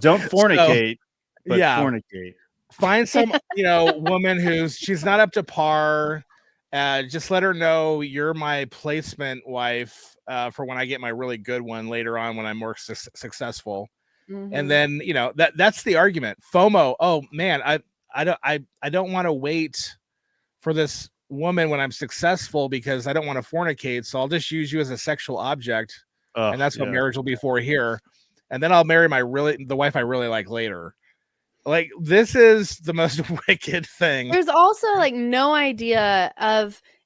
Don't fornicate, but fornicate.
Find some, woman she's not up to par. Just let her know you're my placement wife for when I get my really good one later on when I'm more successful. And then, that's the argument. FOMO. Oh man, I don't want to wait for this woman when I'm successful because I don't want to fornicate. So I'll just use you as a sexual object. And that's what marriage will be for here. And then I'll marry the wife I really like later. Like, this is the most wicked thing.
There's also like no idea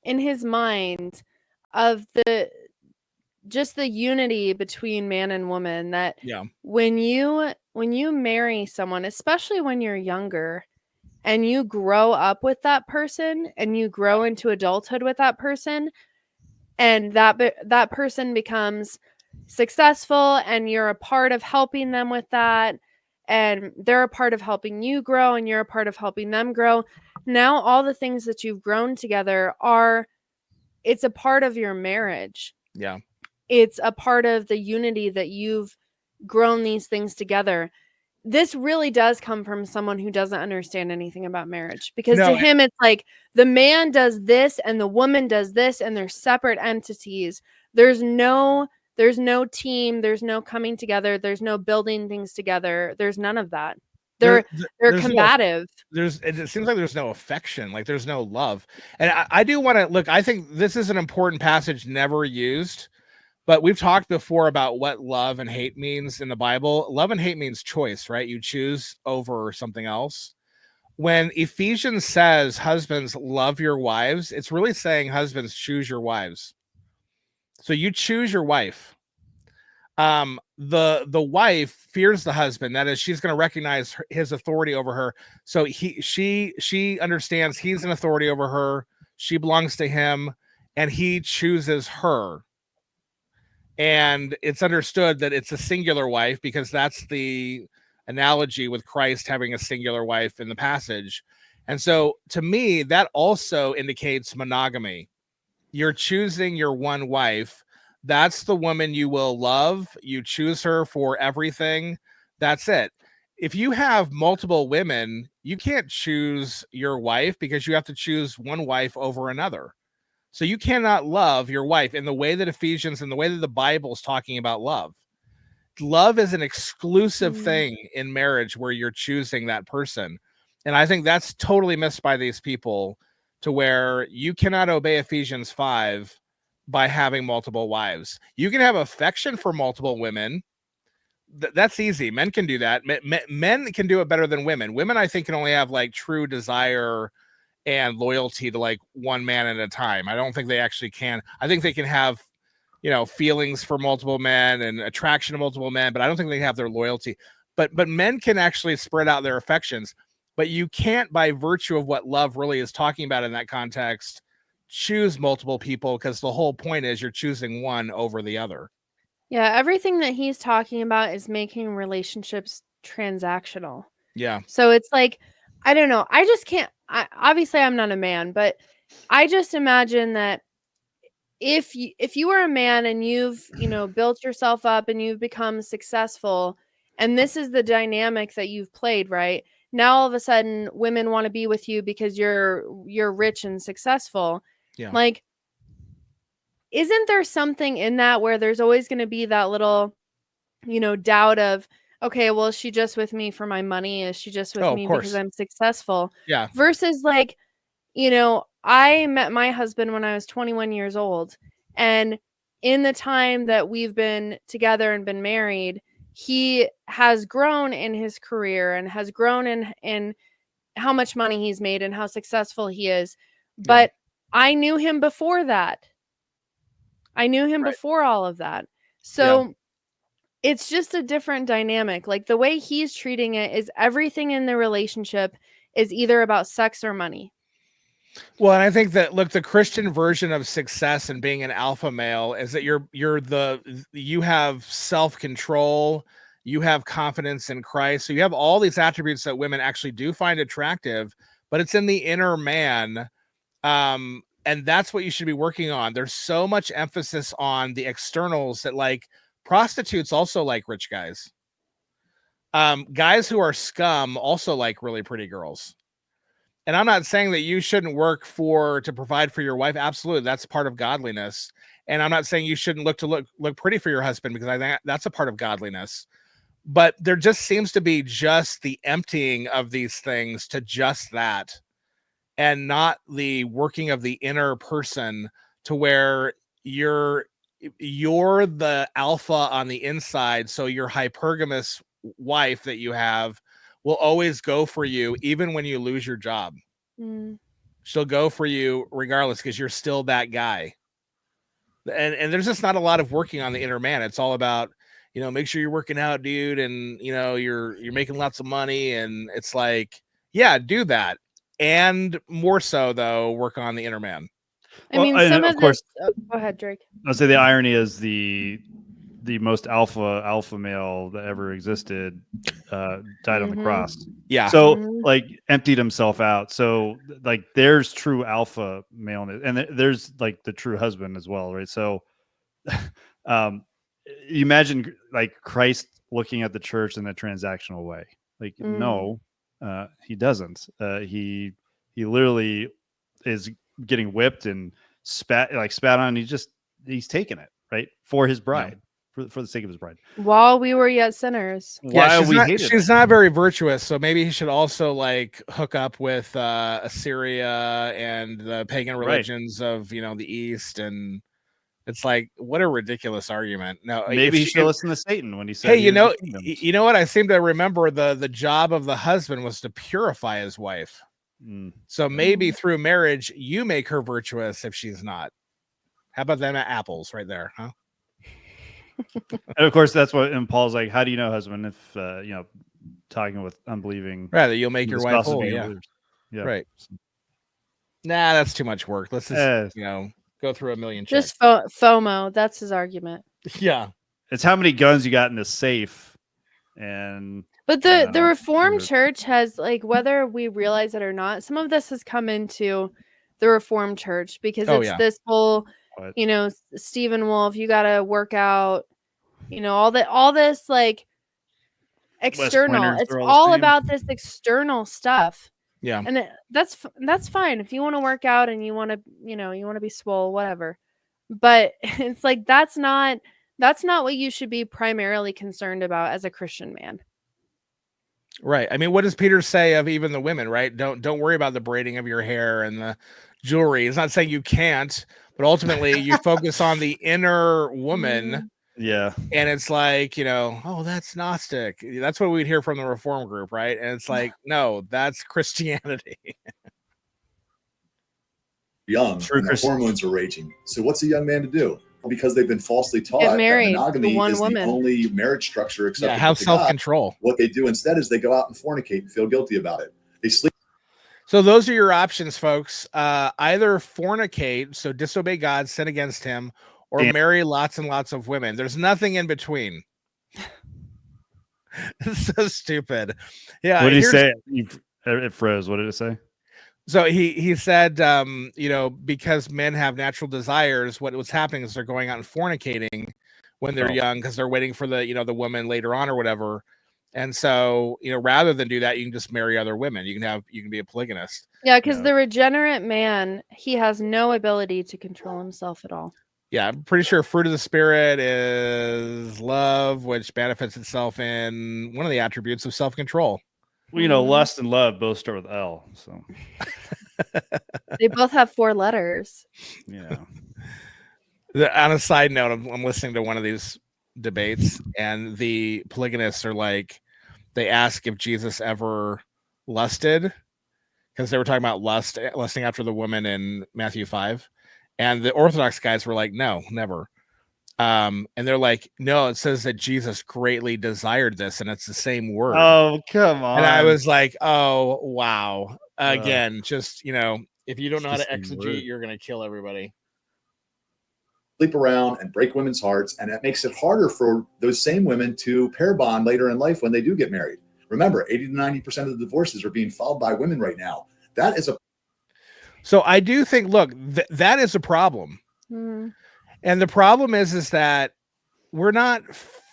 in his mind of just the unity between man and woman, that when you marry someone, especially when you're younger and you grow up with that person and you grow into adulthood with that person, and that person becomes successful and you're a part of helping them with that, and they're a part of helping you grow and you're a part of helping them grow. Now all the things that you've grown together it's a part of your marriage.
Yeah.
It's a part of the unity that you've grown these things together. This really does come from someone who doesn't understand anything about marriage, because to him, it's like the man does this and the woman does this and they're separate entities. There's no team. There's no coming together. There's no building things together. There's none of that. They're combative.
It seems like there's no affection. Like there's no love. And I do want to look, I think this is an important passage never used, but we've talked before about what love and hate means in the Bible. Love and hate means choice, right? You choose over something else. When Ephesians says husbands love your wives, it's really saying husbands choose your wives. So you choose your wife. The wife fears the husband. That is, she's going to recognize his authority over her. So she understands he's an authority over her. She belongs to him, and he chooses her. And it's understood that it's a singular wife because that's the analogy with Christ having a singular wife in the passage. And so to me, that also indicates monogamy. You're choosing your one wife. That's the woman you will love. You choose her for everything. That's it. If you have multiple women, you can't choose your wife because you have to choose one wife over another. So you cannot love your wife in the way that Ephesians and the way that the Bible is talking about love. Love is an exclusive thing in marriage where you're choosing that person. And I think that's totally missed by these people, to where you cannot obey Ephesians 5 by having multiple wives. You can have affection for multiple women. That's easy. Men can do that. Men can do it better than women. Women, I think, can only have like true desire and loyalty to like one man at a time. I don't think they actually can. I think they can have, feelings for multiple men and attraction to multiple men, but I don't think they have their loyalty. But men can actually spread out their affections, but you can't, by virtue of what love really is talking about in that context, choose multiple people, because the whole point is you're choosing one over the other.
Yeah, everything that he's talking about is making relationships transactional.
Yeah.
So it's like, I don't know. I just can't. Obviously, I'm not a man, but I just imagine that if you were a man and you've built yourself up and you've become successful, and this is the dynamic that you've played, right? Now all of a sudden, women want to be with you because you're rich and successful.
Yeah.
Like, isn't there something in that where there's always going to be that little, doubt of, okay, well, is she just with me for my money? Is she just with me because I'm successful?
Yeah.
Versus like, I met my husband when I was 21 years old. And in the time that we've been together and been married, he has grown in his career and has grown in how much money he's made and how successful he is. But I knew him before that. I knew him before all of that. So it's just a different dynamic. Like the way he's treating it is everything in the relationship is either about sex or money.
Well, and I think that, look, the Christian version of success and being an alpha male is that you have self-control, you have confidence in Christ. So you have all these attributes that women actually do find attractive, but it's in the inner man. And that's what you should be working on. There's so much emphasis on the externals that, like, prostitutes also like rich guys. Guys who are scum also like really pretty girls. And I'm not saying that you shouldn't work to provide for your wife. Absolutely. That's part of godliness. And I'm not saying you shouldn't look pretty for your husband, because I think that's a part of godliness. But there just seems to be just the emptying of these things to just that, and not the working of the inner person to where you're the alpha on the inside. So your hypergamous wife that you have will always go for you, even when you lose your job. She'll go for you regardless, because you're still that guy. And there's just not a lot of working on the inner man. It's all about, make sure you're working out, dude, and you're making lots of money. And it's like, yeah, do that. And more so, though, work on the inner man.
I mean, some of course. Go ahead, Drake.
I'll say the irony is the most alpha male that ever existed died on the cross.
Yeah.
So like emptied himself out. So like there's true alpha maleness, and there's like the true husband as well, right? So you imagine like Christ looking at the church in a transactional way. Like no, he doesn't. He literally is getting whipped and spat on. He's taking it right for his bride. Yeah. For the sake of his bride, while
we were yet sinners.
She's not very virtuous, so maybe he should also like hook up with Assyria and the pagan religions of the East. And it's like, what a ridiculous argument. No,
maybe he should listen to Satan when he said,
"Hey, you know what? I seem to remember the job of the husband was to purify his wife. So maybe through marriage, you make her virtuous if she's not. How about them apples right there, huh?"
And of course, that's what. And Paul's like, "How do you know, husband, if talking with unbelieving,
right? That you'll make your wife holy,
yeah,
right? Nah, that's too much work. Let's just go through a million checks.
Just FOMO. That's his argument.
Yeah,
it's how many guns you got in the safe, and
but the Reformed Church has, like, whether we realize it or not, some of this has come into the Reformed Church because it's this whole. Stephen Wolf, you got to work out, all this like external. It's all about this external stuff.
Yeah.
And that's fine. If you want to work out and you want to, you want to be swole, whatever. But it's like, that's not what you should be primarily concerned about as a Christian man.
Right. I mean, what does Peter say of even the women, right? Don't worry about the braiding of your hair and the jewelry. It's not saying you can't, but ultimately you focus on the inner woman.
Yeah.
And it's like, oh, that's Gnostic. That's what we'd hear from the Reform group, right? And it's like, no, that's Christianity.
Young, and the hormones are raging. So what's a young man to do? Because they've been falsely taught that monogamy is the only marriage structure acceptable to
have self-control.
God. What they do instead is they go out and fornicate and feel guilty about it. They sleep.
So those are your options, folks. Either fornicate, so disobey God, sin against him, or marry lots and lots of women. There's nothing in between. It's so stupid. Yeah.
What did he say? It froze. What did it say?
So he said, because men have natural desires, what's happening is they're going out and fornicating when they're young because they're waiting for the woman later on or whatever. And so, rather than do that, you can just marry other women. You can be a polygamist.
Yeah, because the regenerate man, he has no ability to control himself at all.
Yeah, I'm pretty sure fruit of the spirit is love, which manifests itself in one of the attributes of self-control.
Well, lust and love both start with L. So
they both have 4 letters.
Yeah.
On a side note, I'm listening to one of these debates, and the polygamists are like, they ask if Jesus ever lusted, because they were talking about lusting after the woman in Matthew 5. And the Orthodox guys were like, no, never. And they're like, no, it says that Jesus greatly desired this, and it's the same word.
Oh, come on.
And I was like, oh, wow. Again, just, if you don't know how to exegete, you're going to kill everybody.
Sleep around and break women's hearts, and that makes it harder for those same women to pair bond later in life when they do get married. Remember, 80 to 90% of the divorces are being filed by women right now. That is a
So I do think, look, that is a problem.
Mm.
And the problem is that we're not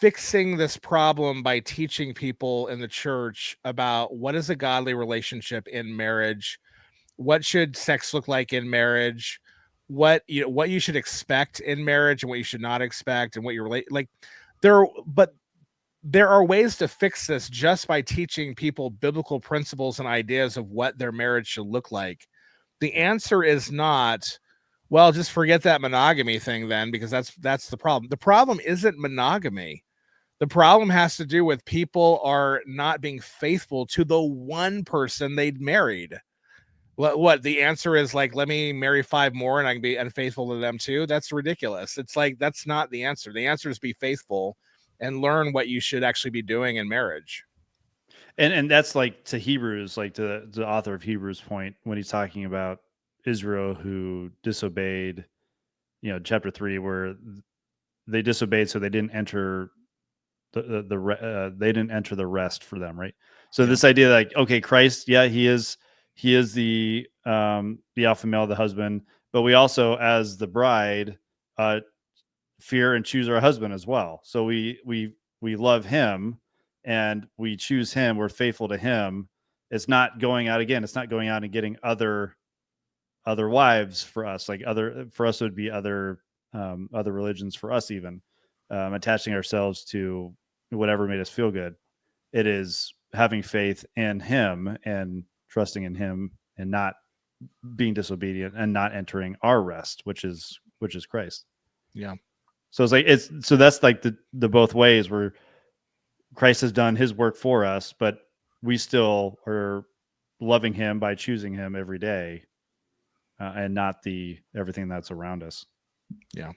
fixing this problem by teaching people in the church about what is a godly relationship in marriage, what should sex look like in marriage, what you should expect in marriage and what you should not expect, and what you relate like. But there are ways to fix this just by teaching people biblical principles and ideas of what their marriage should look like. The answer is not, well, just forget that monogamy thing then, because that's the problem. The problem isn't monogamy. The problem has to do with people are not being faithful to the one person they'd married. What the answer is, like, let me marry 5 more and I can be unfaithful to them too? That's ridiculous. It's like, that's not the answer. The answer is be faithful and learn what you should actually be doing in marriage.
And that's like to Hebrews, like to the author of Hebrews point, when he's talking about Israel who disobeyed, chapter 3, where they disobeyed, so they didn't enter they didn't enter the rest for them, right? So this idea, like, okay, Christ, he is the alpha male, the husband, but we also, as the bride, fear and choose our husband as well. So we love him and we choose him. We're faithful to him. It's not going out again. It's not going out and getting other wives for us. For us, it would be other religions for us, even attaching ourselves to whatever made us feel good. It is having faith in him and trusting in him and not being disobedient and not entering our rest, which is Christ.
Yeah.
So it's like, that's like the both ways, where Christ has done his work for us, but we still are loving him by choosing him every day, and not everything that's around us.
Yeah.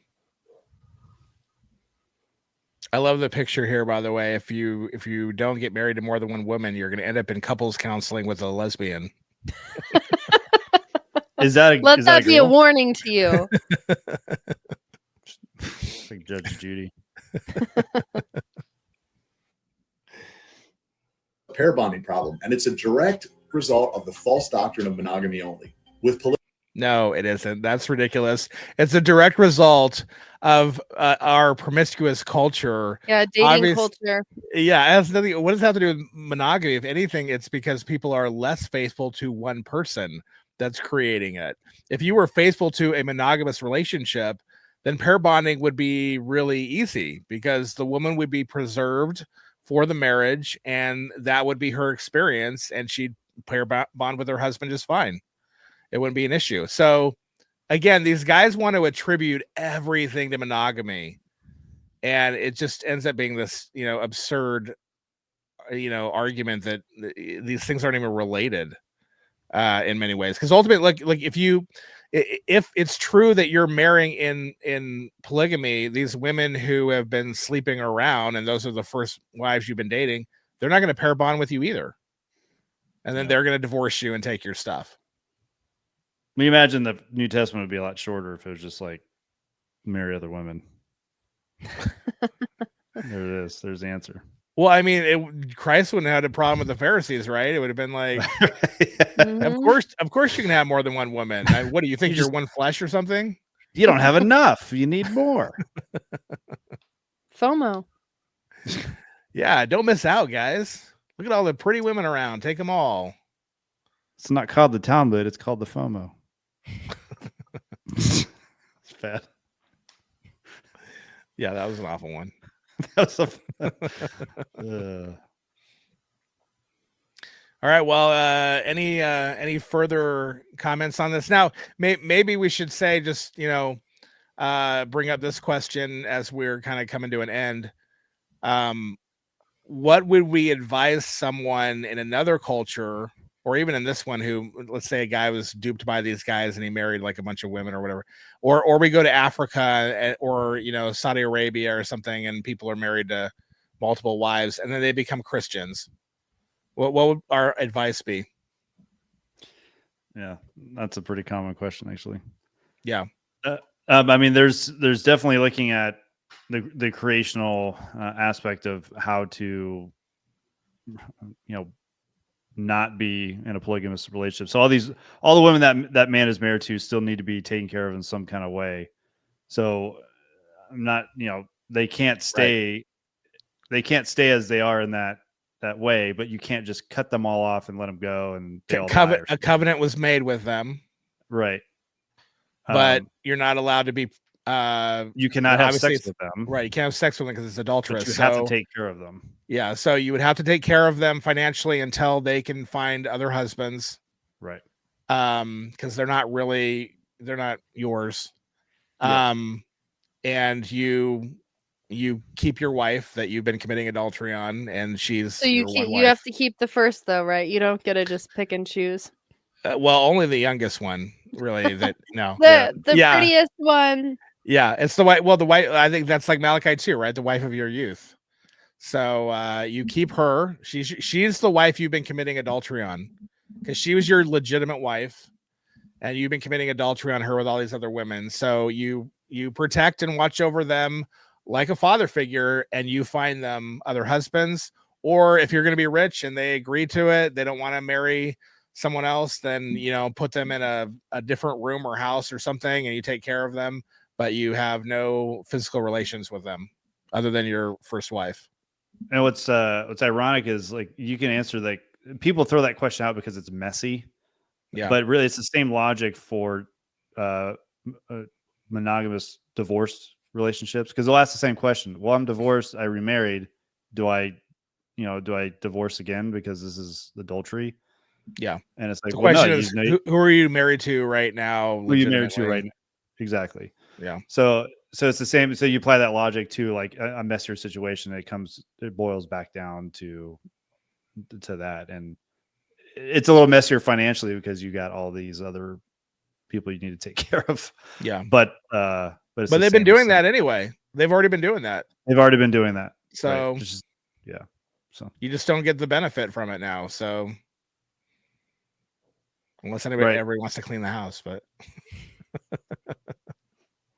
I love the picture here, by the way. If you don't get married to more than one woman, you're going to end up in couples counseling with a lesbian.
Let that be a warning to you.
Like Judge Judy.
Pair bonding problem, and it's a direct result of the false doctrine of monogamy only.
No, it isn't. That's ridiculous. It's a direct result of our promiscuous culture.
Yeah, dating culture.
Yeah, it has nothing. What does it have to do with monogamy? If anything, it's because people are less faithful to one person that's creating it. If you were faithful to a monogamous relationship, then pair bonding would be really easy, because the woman would be preserved for the marriage, and that would be her experience, and she'd pair bond with her husband just fine. It wouldn't be an issue. So again, these guys want to attribute everything to monogamy, and it just ends up being this, absurd, argument that these things aren't even related in many ways. Because ultimately, like if it's true that you're marrying in polygamy, these women who have been sleeping around and those are the first wives you've been dating, they're not going to pair bond with you either. And then they're going to divorce you and take your stuff.
We imagine the New Testament would be a lot shorter if it was just like marry other women. There it is. There's the answer.
Well, I mean, Christ wouldn't have had a problem with the Pharisees, right? It would have been like, of course you can have more than one woman. What do you think? You're one flesh or something?
You don't have enough. You need more.
FOMO.
Yeah, don't miss out, guys. Look at all the pretty women around. Take them all.
It's not called the Talmud. It's called the FOMO. It's bad.
Yeah, that was an awful one.
That was
All right. Well, any further comments on this? Now, maybe we should say, just bring up this question as we're kind of coming to an end. What would we advise someone in another culture Or even in this one, who, let's say a guy was duped by these guys and he married like a bunch of women or whatever, or we go to Africa or Saudi Arabia or something, and people are married to multiple wives, and then they become Christians. What would our advice be?
Yeah, that's a pretty common question, actually.
Yeah.
I mean, there's definitely looking at the creational aspect of how to, not be in a polygamous relationship. So all the women that man is married to still need to be taken care of in some kind of way. So I'm not, they can't stay, right. They can't stay as they are in that way, but you can't just cut them all off and let them go and they all die.
A covenant was made with them.
Right.
But you're not allowed to be,
you cannot have sex with them.
Right. You can't have sex with them because it's adulterous.
But you have to take care of them.
Yeah. So you would have to take care of them financially until they can find other husbands.
Right.
Because they're not yours.
Yeah.
And you keep your wife that you've been committing adultery on, and she's
so you have to keep the first, though, right? You don't get to just pick and choose.
Well, only the youngest one, really. That no,
the prettiest one.
Yeah, it's the wife. Well, the wife. I think that's like Malachi too, right? The wife of your youth. So you keep her. She's the wife you've been committing adultery on, because she was your legitimate wife, and you've been committing adultery on her with all these other women. So you protect and watch over them like a father figure, and you find them other husbands. Or if you're going to be rich and they agree to it, they don't want to marry someone else, then put them in a different room or house or something, and you take care of them, but you have no physical relations with them other than your first wife.
And what's ironic is, like, you can answer, like, people throw that question out because it's messy. Yeah. But really it's the same logic for monogamous divorce relationships, because they'll ask the same question. Well, I'm divorced, I remarried. Do I divorce again because this is adultery?
Yeah.
And it's like,
the question is, who are you married to right now?
Who are you married to right now? Exactly.
Yeah.
So it's the same. So you apply that logic to, like, a messier situation. It boils back down to that. And it's a little messier financially because you got all these other people you need to take care of.
Yeah.
But
they've been doing that anyway. They've already been doing that.
So
right.
Yeah. So
you just don't get the benefit from it now. So unless anybody ever wants to clean the house, but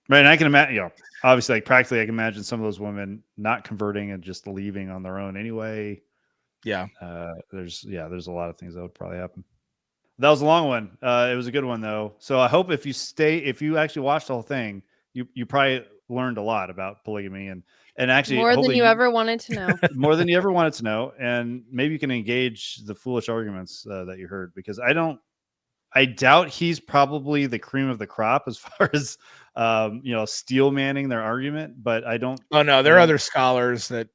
right. And I can imagine, obviously, like, practically, I can imagine some of those women not converting and just leaving on their own anyway.
Yeah.
There's a lot of things that would probably happen. That was a long one. It was a good one, though. So I hope if you actually watched the whole thing, you probably learned a lot about polygamy and actually
more than you ever wanted to know.
More than you ever wanted to know. And maybe you can engage the foolish arguments that you heard, because I doubt he's probably the cream of the crop as far as steel manning their argument, but I don't.
Oh no, there are other scholars that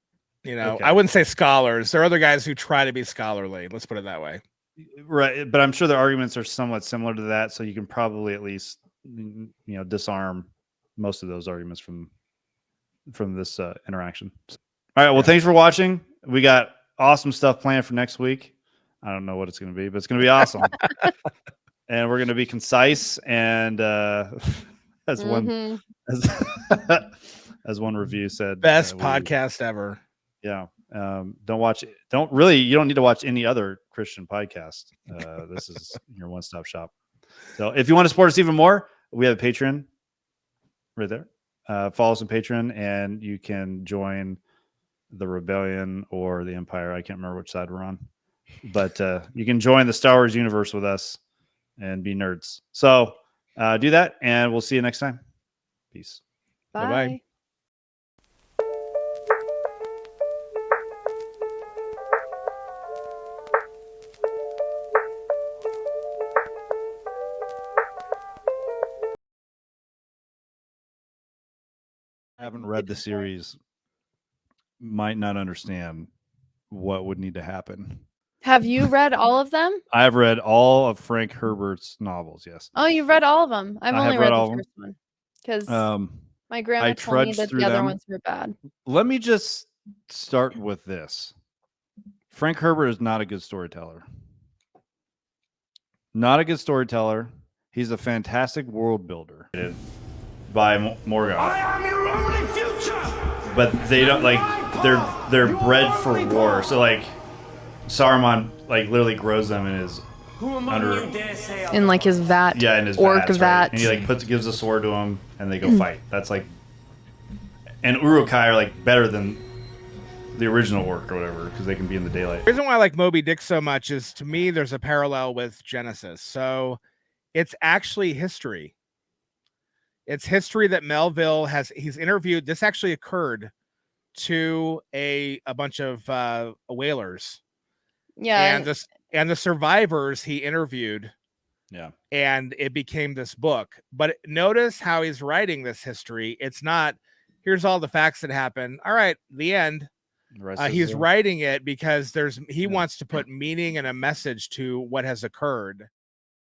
okay. I wouldn't say scholars. There are other guys who try to be scholarly. Let's put it that way.
Right, but I'm sure the arguments are somewhat similar to that, so you can probably at least disarm most of those arguments from this interaction. All right, well, thanks for watching. We got awesome stuff planned for next week. I don't know what it's going to be, but it's going to be awesome. And we're going to be concise and as one review said,
best podcast ever.
Yeah. You don't need to watch any other Christian podcast. This is your one-stop shop. So if you want to support us even more, we have a Patreon right there. Follow us on Patreon, and you can join the Rebellion or the Empire. I can't remember which side we're on, but you can join the Star Wars universe with us and be nerds. So do that, and we'll see you next time. Peace.
Bye.
Bye-bye.
Haven't read the series, might not understand what would need to happen.
Have you read all of them?
I've read all of Frank Herbert's novels. Yes.
Oh, you've read all of them. I've only read the first one because my grandma told me that the other ones were bad.
Let me just start with this. Frank Herbert is not a good storyteller. Not a good storyteller. He's a fantastic world builder. By Morgoth. I am your only future. But they don't like they're bred for war. So like Saruman like literally grows them in his
in like his vat.
Yeah, in his
orc
vats,
vat.
Right? And he like gives a sword to him and they go fight. That's like, and Uruk-hai are like better than the original orc or whatever because they can be in the daylight.
The reason why I like Moby Dick so much is, to me, there's a parallel with Genesis. So it's actually history. It's history that Melville he's interviewed. This actually occurred to a bunch of whalers.
Yeah.
And the survivors he interviewed.
Yeah.
And it became this book. But notice how he's writing this history. It's not, here's all the facts that happened. All right, the end. He's writing it because he wants to put meaning and a message to what has occurred.